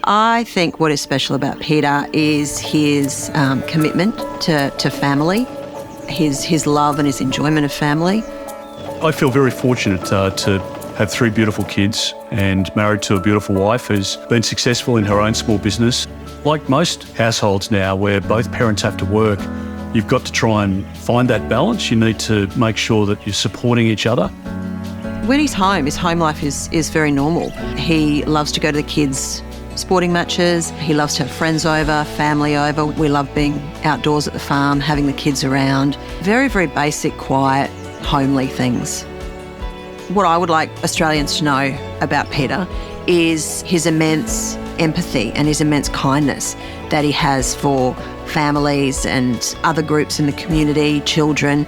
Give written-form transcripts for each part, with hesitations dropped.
I think what is special about Peter is his commitment to family, his love and his enjoyment of family. I feel very fortunate to have 3 beautiful kids and married to a beautiful wife who's been successful in her own small business. Like most households now where both parents have to work, you've got to try and find that balance. You need to make sure that you're supporting each other. When he's home, his home life is very normal. He loves to go to the kids' sporting matches. He loves to have friends over, family over. We love being outdoors at the farm, having the kids around. Very, very basic, quiet, homely things. What I would like Australians to know about Peter is his immense empathy and his immense kindness that he has for families and other groups in the community, children.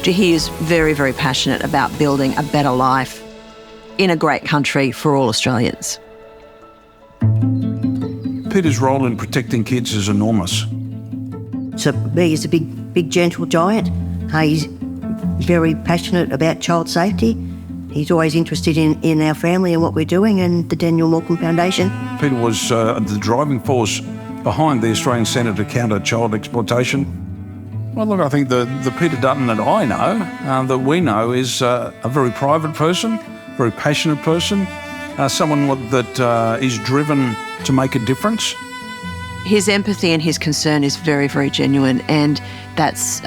He is very, very passionate about building a better life in a great country for all Australians. Peter's role in protecting kids is enormous. So he's a big gentle giant. He's very passionate about child safety. He's always interested in our family and what we're doing and the Daniel Morcombe Foundation. Peter was the driving force behind the Australian Centre to Counter Child Exploitation. Well, look, I think the Peter Dutton that I know, that we know, is a very private person, very passionate person, someone that is driven to make a difference. His empathy and his concern is very, very genuine, and that's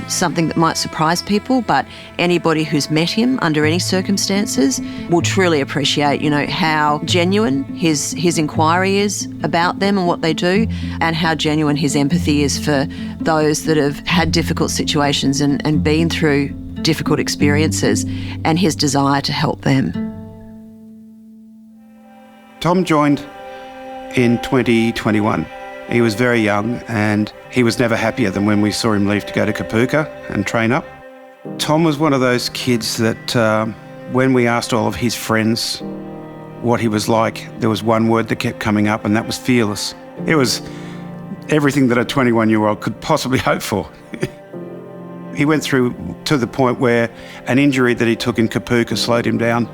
something that might surprise people, but anybody who's met him under any circumstances will truly appreciate, how genuine his inquiry is about them and what they do, and how genuine his empathy is for those that have had difficult situations and been through difficult experiences, and his desire to help them. Tom joined in 2021. He was very young and he was never happier than when we saw him leave to go to Kapooka and train up. Tom was one of those kids that when we asked all of his friends what he was like, there was one word that kept coming up, and that was fearless. It was everything that a 21-year-old could possibly hope for. He went through to the point where an injury that he took in Kapooka slowed him down,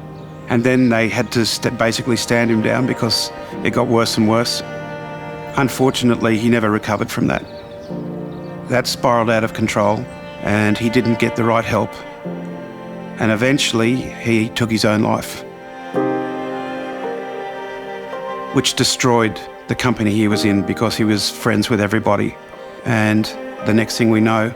and then they had to basically stand him down because it got worse and worse. Unfortunately, he never recovered from that. That spiralled out of control and he didn't get the right help. And eventually he took his own life, which destroyed the company he was in because he was friends with everybody. And the next thing we know,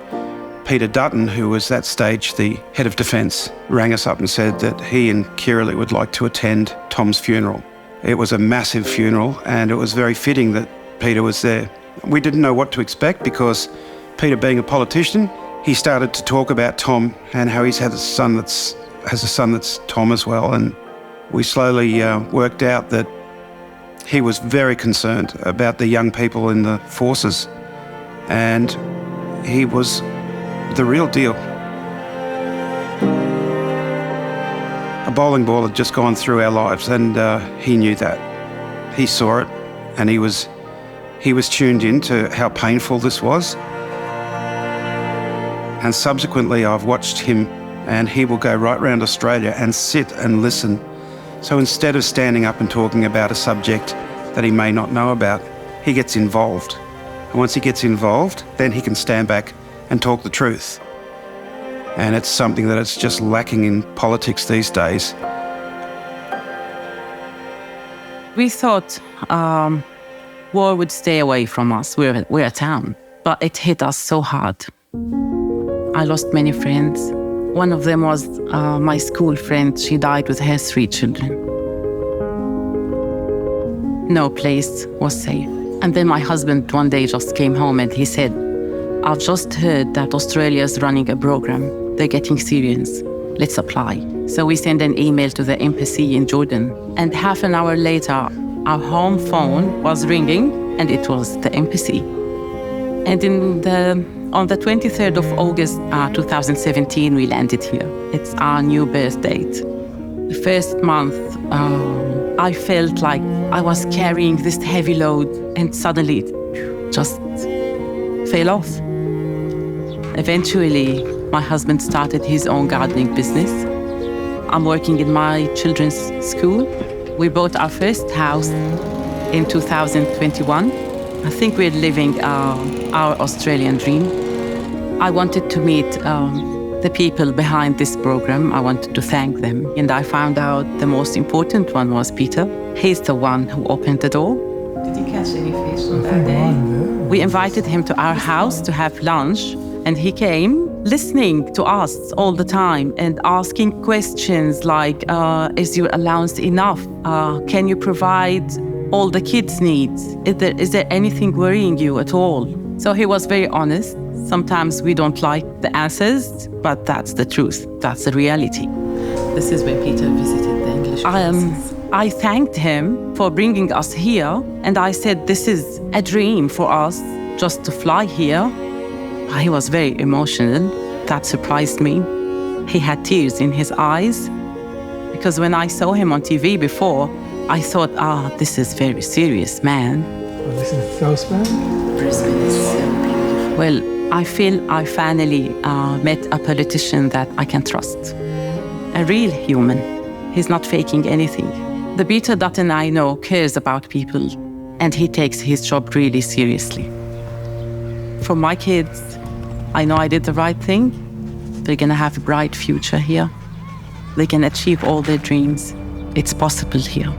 Peter Dutton, who was that stage the head of defence, rang us up and said that he and Kirralie would like to attend Tom's funeral. It was a massive funeral and it was very fitting that Peter was there. We didn't know what to expect because Peter, being a politician, he started to talk about Tom and how he's has a son that's Tom as well. And we slowly worked out that he was very concerned about the young people in the forces, and he was the real deal. A bowling ball had just gone through our lives, and he knew that. He saw it, and he was tuned in to how painful this was. And subsequently, I've watched him, and he will go right round Australia and sit and listen. So instead of standing up and talking about a subject that he may not know about, he gets involved. And once he gets involved, then he can stand back and talk the truth. And it's something that it's just lacking in politics these days. We thought war would stay away from us. We're a town, but it hit us so hard. I lost many friends. One of them was my school friend. She died with her 3 children. No place was safe. And then my husband one day just came home and he said, I've just heard that Australia's running a program. They're getting Syrians. Let's apply. So we sent an email to the embassy in Jordan. And half an hour later, our home phone was ringing and it was the embassy. And on the 23rd of August 2017, we landed here. It's our new birth date. The first month, I felt like I was carrying this heavy load and suddenly it just fell off. Eventually, my husband started his own gardening business. I'm working in my children's school We bought our first house in 2021. I think we're living our Australian dream. I wanted to meet the people behind this program. I wanted to thank them. And I found out the most important one was Peter. He's the one who opened the door. Did you catch any fish on that day? We invited him to our house to have lunch, and he came listening to us all the time and asking questions like, is your allowance enough? Can you provide all the kids' needs? Is there anything worrying you at all? So he was very honest. Sometimes we don't like the answers, but that's the truth. That's the reality. This is where Peter visited the English classes. I thanked him for bringing us here, and I said, this is a dream for us, just to fly here. He was very emotional. That surprised me. He had tears in his eyes, because when I saw him on TV before, I thought, this is very serious, man. Oh, this is so special. Brisbane is so beautiful. Well, I feel I finally met a politician that I can trust. A real human. He's not faking anything. The Peter Dutton I know cares about people, and he takes his job really seriously. For my kids, I know I did the right thing. They're going to have a bright future here. They can achieve all their dreams. It's possible here.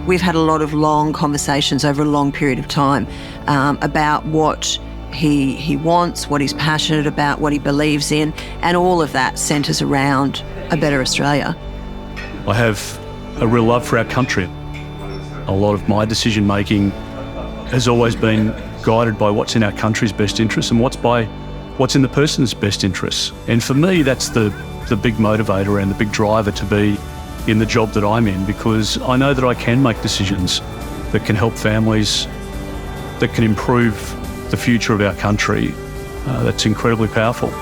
We've had a lot of long conversations over a long period of time about what he wants, what he's passionate about, what he believes in, and all of that centres around a better Australia. I have a real love for our country. A lot of my decision making has always been guided by what's in our country's best interests and what's in the person's best interests. And for me, that's the big motivator and the big driver to be in the job that I'm in, because I know that I can make decisions that can help families, that can improve the future of our country. That's incredibly powerful.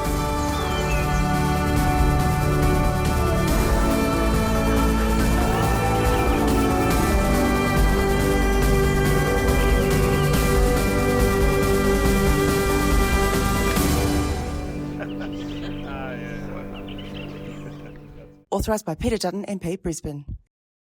Authorised by Peter Dutton, MP, Brisbane.